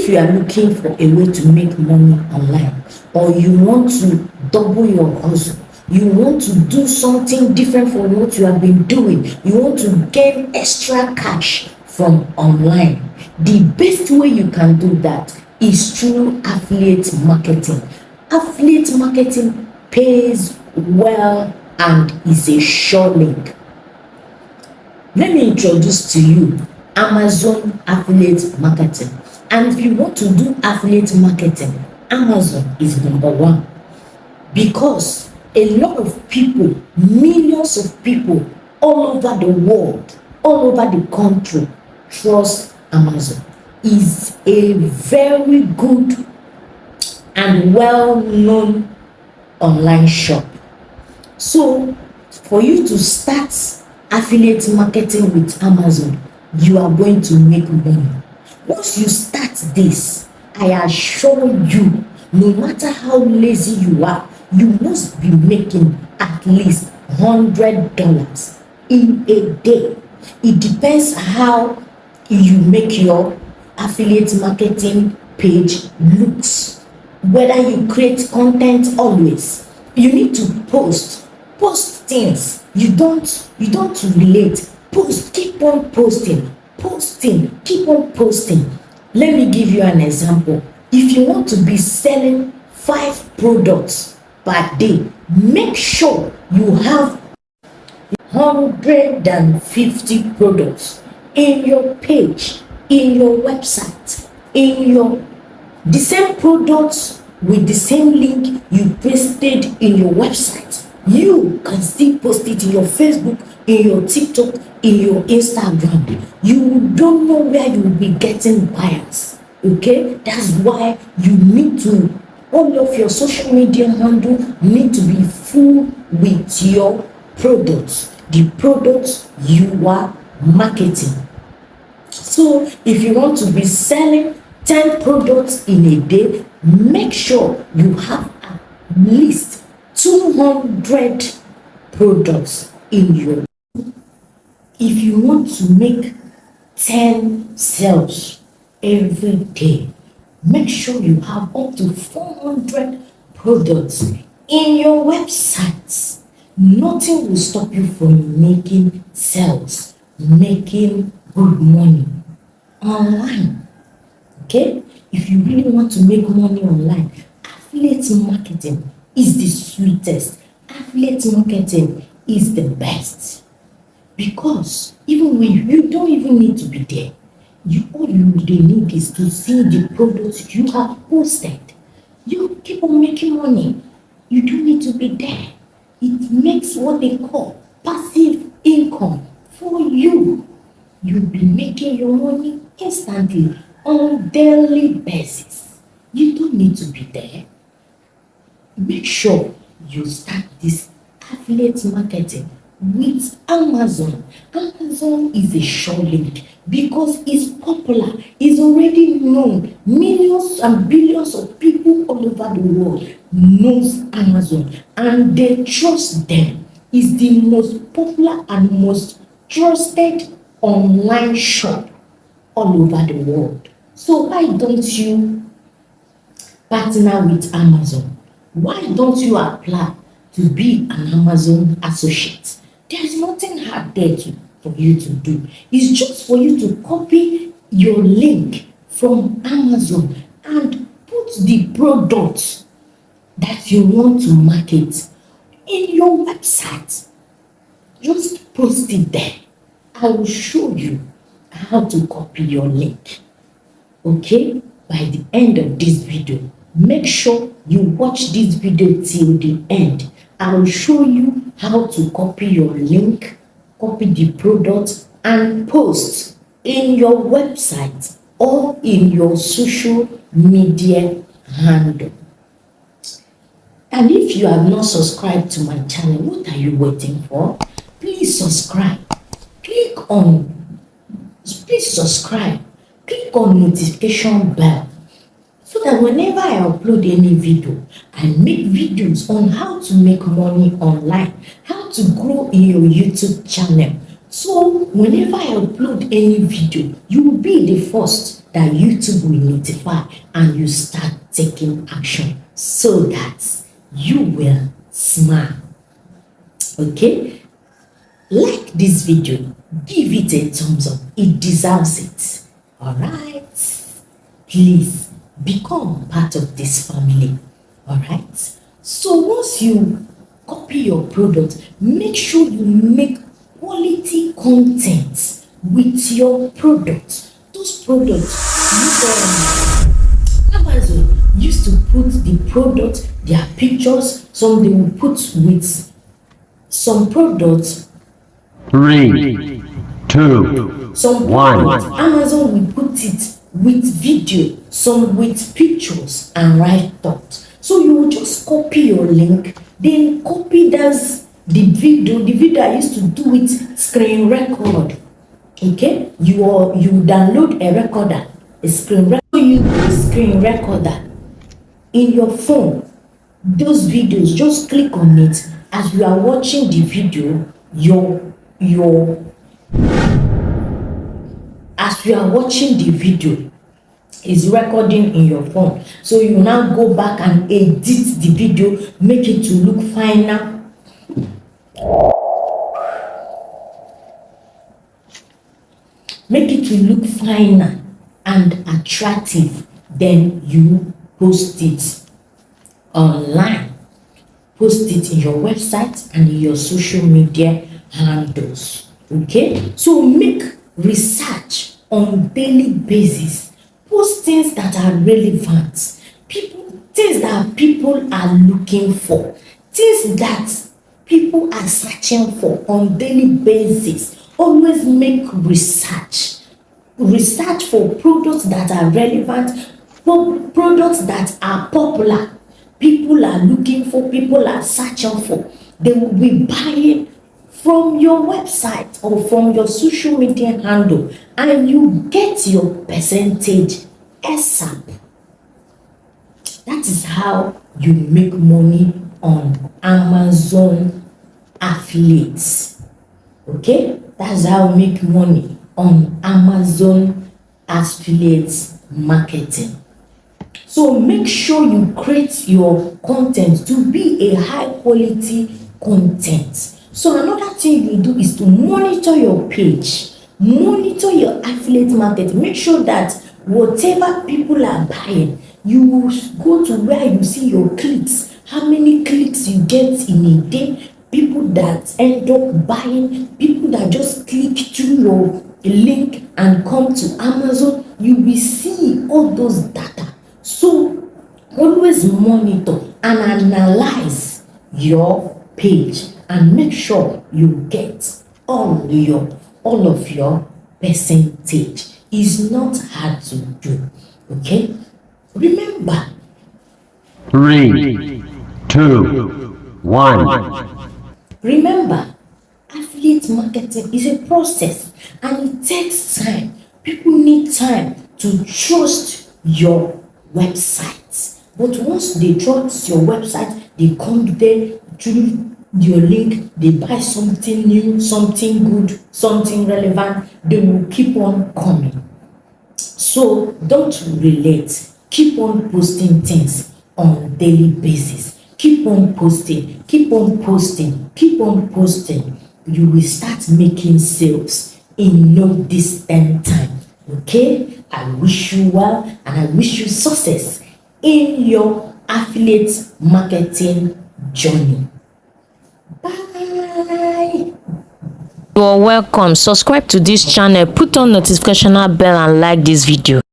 If you are looking for a way to make money online, or you want to double your hustle, you want to do something different from what you have been doing, you want to gain extra cash from online, the best way you can do that is through affiliate marketing. Affiliate marketing pays well and is a sure link. Let me introduce to you Amazon affiliate marketing. And if you want to do affiliate marketing, Amazon is number one, because a lot of people, millions of people all over the world, all over the country trust Amazon. Is a very good and well-known online shop. So for you to start affiliate marketing with Amazon, you are going to make money. Once you start this, I assure you, no matter how lazy you are, you must be making at least $100 in a day. It depends how you make your affiliate marketing page looks. Whether you create content always, you need to post things. You don't relate. Post, keep on posting, keep on posting. Let me give you an example. If you want to be selling 5 products per day, make sure you have 150 products in your page, in your website, in your the same products with the same link you pasted in your website. You can still post it in your Facebook, in your TikTok, in your Instagram. You don't know where you will be getting buyers. Okay, that's why you need to, all of your social media handle need to be full with your products, the products you are marketing. So if you want to be selling 10 products in a day, make sure you have at least 200 products in your. If you want to make 10 sales every day, make sure you have up to 400 products in your websites. Nothing will stop you from making sales, making good money online. Okay, if you really want to make money online, affiliate marketing is the sweetest. Affiliate marketing is the best, because even when you don't even need to be there, all you need is to see the products you have posted. You keep on making money. You don't need to be there. It makes what they call passive income for you. You'll be making your money instantly on daily basis. You don't need to be there. Make sure you start this affiliate marketing with Amazon. Amazon is a sure link because it's popular, it's already known. Millions and billions of people all over the world knows Amazon and they trust them. It's the most popular and most trusted online shop all over the world. So why don't you partner with Amazon? Why don't you apply to be an Amazon associate? There's nothing hard there for you to do. It's just for you to copy your link from Amazon and put the products that you want to market in your website. Just post it there. I will show you how to copy your link. Okay? By the end of this video, make sure you watch this video till the end. I will show you how to copy your link, copy the product, and post in your website or in your social media handle. And if you have not subscribed to my channel, what are you waiting for? Please subscribe. Please subscribe. Click on notification bell so that whenever I upload any video, I make videos on how to make money online, how to grow in your YouTube channel. So whenever I upload any video, you will be the first that YouTube will notify and you start taking action so that you will smile. Okay? Like this video, give it a thumbs up. It deserves it. Alright? Please become part of this family. Alright? So once you copy your product, make sure you make quality content with your product. Those products, Amazon used to put the product, their pictures, some they will put with some products. 3, 2, Some 1. products, Amazon will put it with video, some with pictures and write-ups. So you will just copy your link, then copy that's the video I used to do it screen record. Okay, you download a recorder, a screen recorder. You do screen recorder in your phone. Those videos, just click on it as you are watching the video. As you are watching the video, is recording in your phone. So you now go back and edit the video, make it to look finer. Make it to look finer and attractive. Then you post it online. Post it in your website and in your social media handles. Okay? So make research on daily basis. Post things that are relevant. Things that people are looking for. Things that people are searching for on daily basis. Always make research. Research for products that are relevant, for products that are popular. People are looking for, people are searching for. They will be buying from your website or from your social media handle, and you get your percentage ASAP. That is how you make money on Amazon affiliates. Okay, that's how you make money on Amazon affiliates marketing. So make sure you create your content to be a high quality content. So another thing you do is to monitor your page, monitor your affiliate market. Make sure that whatever people are buying, you will go to where you see your clicks, how many clicks you get in a day, people that end up buying, people that just click through your link and come to Amazon. You will see all those data. So always monitor and analyze your page and make sure you get all of your percentage. It's not hard to do. Okay, remember, 3, 2, 1. Remember, affiliate marketing is a process and it takes time. People need time to trust your website. But once they trust your website, they come there through your link, they buy something new, something good, something relevant, they will keep on coming. So don't relate. Keep on posting things on daily basis. Keep on posting, keep on posting, keep on posting. You will start making sales in no distant time. Okay? I wish you well and I wish you success in your affiliate marketing journey. Bye. You're welcome. Subscribe to this channel, put on notification bell and like this video.